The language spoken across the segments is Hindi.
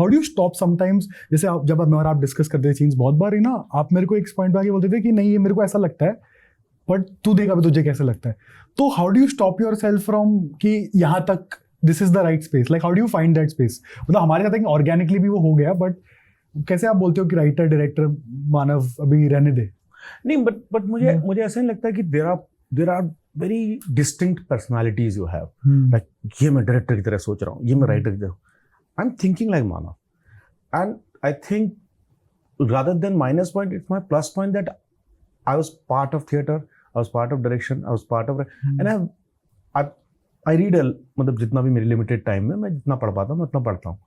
How do you stop sometimes, जैसे आप जब मैं और आप डिस्कस करते थे सीन्स, बहुत बार है ना आप मेरे को एक पॉइंट पे आके बोलते थे कि नहीं ये मेरे को ऐसा लगता है, बट तू देख अभी तुझे कैसे लगता है. तो how do you stop your self from कि यहाँ तक this is the right space, like how do you find that space? मतलब हमारे साथ ऑर्गेनिकली भी वो हो गया, बट कैसे आप बोलते हो कि राइटर डायरेक्टर मानव अभी रहने दे? नहीं, बट मुझे ऐसा नहीं लगता है कि there are very distinct personalities you have, like ये मैं डायरेक्टर की तरह सोच रहा हूँ, ये मैं राइटर की तरह, I am thinking like Manav. And I think rather than minus point, it's my plus point that I was part of theatre, I was part of direction, I was part of and I read मतलब जितना भी मेरी लिमिटेड टाइम में मैं जितना पढ़ पाता हूँ मैं उतना पढ़ता हूँ.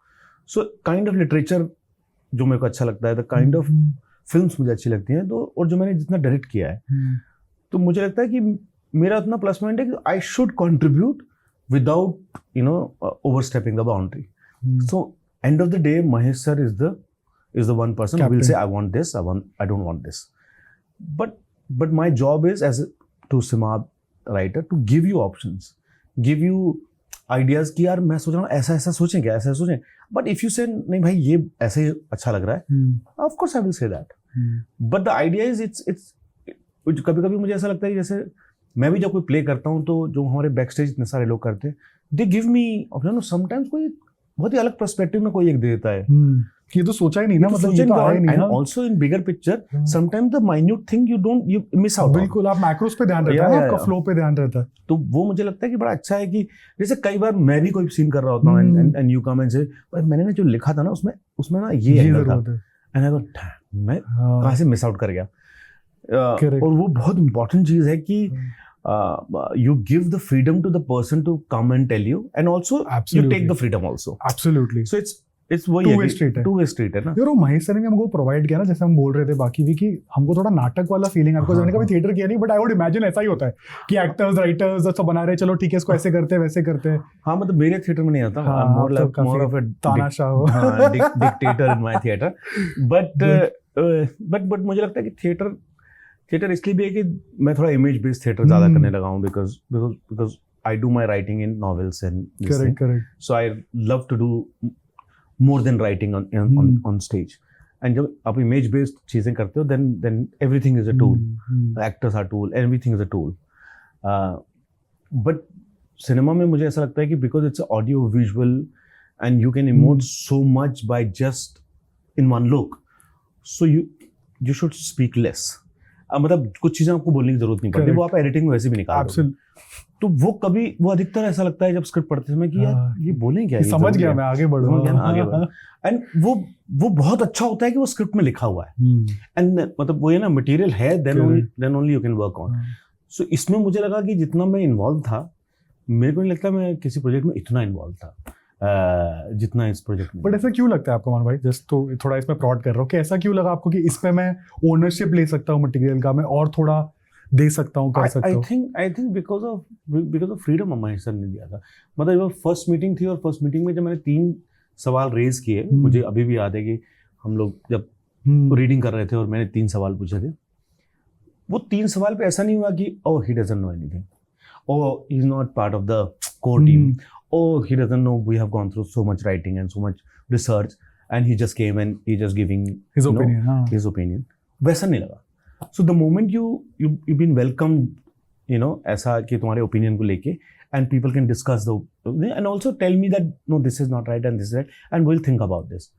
सो काइंड ऑफ लिटरेचर जो मेरे को अच्छा लगता है, द काइंड ऑफ फिल्म्स मुझे अच्छी लगती हैं, तो और जो मैंने जितना डायरेक्ट किया है, तो मुझे लगता है कि मेरा उतना प्लस पॉइंट है कि I should contribute without overstepping the boundary. So end of the day Mahesh sir is the one person who will say I want this, I don't want this, but my job is as to Simab writer to give you options, give you ideas कि यार मैं सोच रहा हूँ ऐसा सोचें क्या, ऐसा सोचें, but if you say नहीं भाई ये ऐसे अच्छा लग रहा है, of course I will say that, but the idea is it's कभी-कभी मुझे ऐसा लगता है कि जैसे मैं भी जब कोई प्ले करता हूँ तो जो हमारे बैक स्टेज इतने सारे लोग करते हैं, they give me sometimes कोई बहुत ही अलग पर्सपेक्टिव में कोई एक देता है कि ये तो सोचा ही नहीं ना, मतलब ये तो आया नहीं ना. Also in bigger picture, sometimes the minute thing you miss out. बिल्कुल, आप मैक्रोस पे ध्यान रहता है, आपका फ्लो पे ध्यान रहता है. तो वो मुझे लगता है कि बड़ा अच्छा है कि जैसे कई बार मैं भी कोई सीन कर रहा होता हूँ and you come and say भाई मैंने ना जो लिखा था ना उसमें ना ये एंगल था, and I go मैं कहाँ से मिस आउट कर गया. और वो बहुत इंपॉर्टेंट चीज है कि you give the freedom to the person to come and tell you, and also you take the freedom also. Absolutely. So it's वही two way street है ना. यार वो महेश सर ने हमको प्रोवाइड किया ना, जैसे हम बोल रहे थे बाकी भी कि हमको थोड़ा नाटक वाला फीलिंग, आपको मैंने कभी थिएटर किया नहीं, बट आई वुड इमेजिन ऐसा ही होता है कि एक्टर्स राइटर्स सब बना रहे, चलो ठीक है इसको ऐसे करते हैं वैसे करते हैं. हाँ मतलब मेरे थिएटर में नहीं आता, more of a तानाशाह dictator in my theater, but मुझे लगता है कि थिएटर इसलिए भी है कि मैं थोड़ा इमेज बेस्ड थिएटर ज्यादा करने लगा हूँ, because I do my writing in novels and correct. So I love to do more than writing on stage. And जब आप इमेज बेस्ड चीजें करते हो then everything is a tool. Actors are tool, everything is a tool. But cinema में मुझे ऐसा लगता है कि because it's audio visual and you can emote so much by just in one look, so you should speak less. मतलब कुछ चीजें आपको बोलने की जरूरत नहीं पड़ती, वो आप एडिटिंग में वैसे भी निकाल दो. तो वो अधिकतर ऐसा लगता है जब स्क्रिप्ट पढ़ते समय कि यार ये बोलें क्या, समझ गया मैं आगे बढ़ूंगा. एंड वो बहुत अच्छा होता है कि वो स्क्रिप्ट में लिखा हुआ है, एंड मतलब वो ये ना मटेरियल है, then only you can work on. So इसमें मुझे लगा कि जितना मैं इन्वॉल्व था, मेरे को नहीं लगता मैं किसी प्रोजेक्ट में इतना इन्वॉल्व था जितना इस प्रोजेक्ट में. बट ऐसा क्यों लगता है आपको मान भाई, जस्ट तो थोड़ा इसमें प्रॉड कर रहा हूँ कि ऐसा क्यों लगा आपको कि इसमें मैं ओनरशिप ले सकता हूँ मटेरियल का, मैं और थोड़ा दे सकता हूँ, कर सकता हूँ? I think because of freedom Mahesh sir ने दिया था. मतलब वो फर्स्ट मीटिंग थी, और फर्स्ट मीटिंग में जब मैंने 3 सवाल रेज किए, मुझे अभी भी याद है कि हम लोग जब रीडिंग कर रहे थे और मैंने 3 सवाल पूछे थे, वो 3 सवाल पे ऐसा नहीं हुआ कि oh he doesn't know anything, oh he is not part of the core team, oh he doesn't know we have gone through so much writing and so much research and he just came and he just giving his opinion. His opinion. वैसा नहीं लगा. So the moment you've been welcomed, ऐसा कि तुम्हारे opinion को लेके, and people can discuss and also tell me that no this is not right and this is right and we'll think about this.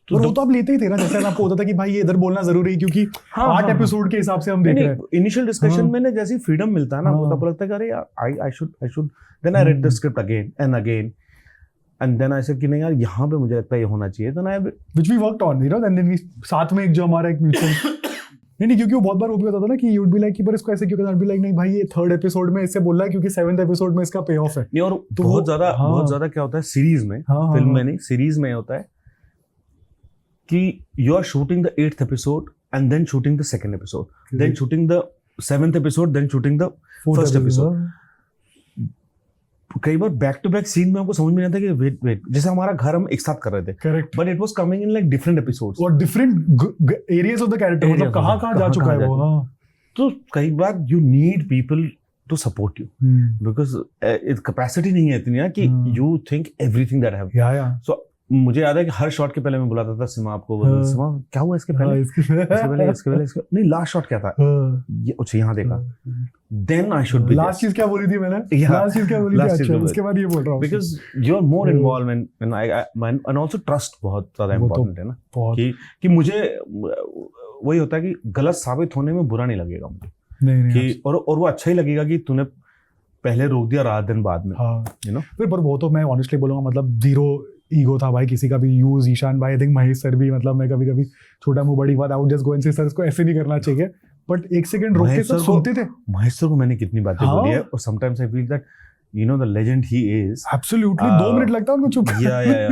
तो वो तो आप लेते ही थे ना, जैसे आपको होता था कि भाई ये इधर बोलना जरूरी है क्योंकि 8 एपिसोड के हिसाब से हम देख रहे हैं. इनिशियल डिस्कशन में ना जैसे फ्रीडम मिलता है ना, तब लगता है कि अरे यार I should then I read the script again and then I said कि नहीं यार यहाँ पे मुझे लगता है ये होना चाहिए, then I which we worked on, and then we साथ में एक जो हमारा एक म्यूचुअल नहीं क्योंकि वो बहुत बार वो भी होता था ना कि यू वुड बी लाइक कि पर इसको ऐसे क्यों करना, बी लाइक नहीं भाई ये 3rd एपिसोड में इससे बोल रहा है क्योंकि 7th एपिसोड में इसका पे ऑफ है. नहीं, और तो बहुत ज्यादा क्या होता है सीरीज में, फिल्म में नहीं, सीरीज में होता है कि you are shooting the 8th episode and then shooting the 2nd episode, then shooting the 7th episode, then shooting the 1st episode. कई बार बैक टू बैक सीन में हमको समझ में नहीं आता कि वेट जैसे हमारा घर हम एक साथ कर रहे थे, correct, but it was coming in like different episodes और different areas of the character, मतलब कहां जा चुका है वो. तो कई बार you need people to support you because capacity नहीं है इतनी कि you think everything that have. या सो मुझे याद है कि हर शॉट के पहले मैं बुलाता था सिमा आपको, हाँ। सिमा क्या हुआ इसके हाँ, पहले, इसके इसके पहले नहीं लास्ट शॉट क्या था, हाँ, ये अच्छा यहाँ देखा, then I should be last चीज क्या बोली थी मैंने, Yeah, लास्ट चीज क्या बोली थी, last चीज अच्छा क्या बोली- उसके बाद ये बोल रहा हूँ बिकॉज यू आर मोर हाँ। Involve in and also trust बहुत ज्यादा वो तो इम्पोर्टेंट है ना, बहुत कि मुझे वही होता है कि गलत साबित होने में बुरा नहीं लगेगा मुझे, नहीं कि और वो अच्छा ही लगेगा कि तूने पहले रोक दिया रात दिन बाद में, हाँ यू नो। फिर पर वो तो मैं ऑनेस्टली बोलूंगा, मतलब जीरो ईगो था भाई किसी का भी, यूज ईशान भाई, आई थिंक महेश सर भी, मतलब मैं कभी कभी छोटा मुंह बड़ी बात, I would just go and से सर इसको ऐसे नहीं करना चाहिए, बट एक सेकंड रोक के महेश सब सर को- सुनते थे। महेश सर को मैंने कितनी बातें हाँ। बोली है, और sometimes I feel that you know the legend he is, absolutely 2 minute लगता है उनको चुप या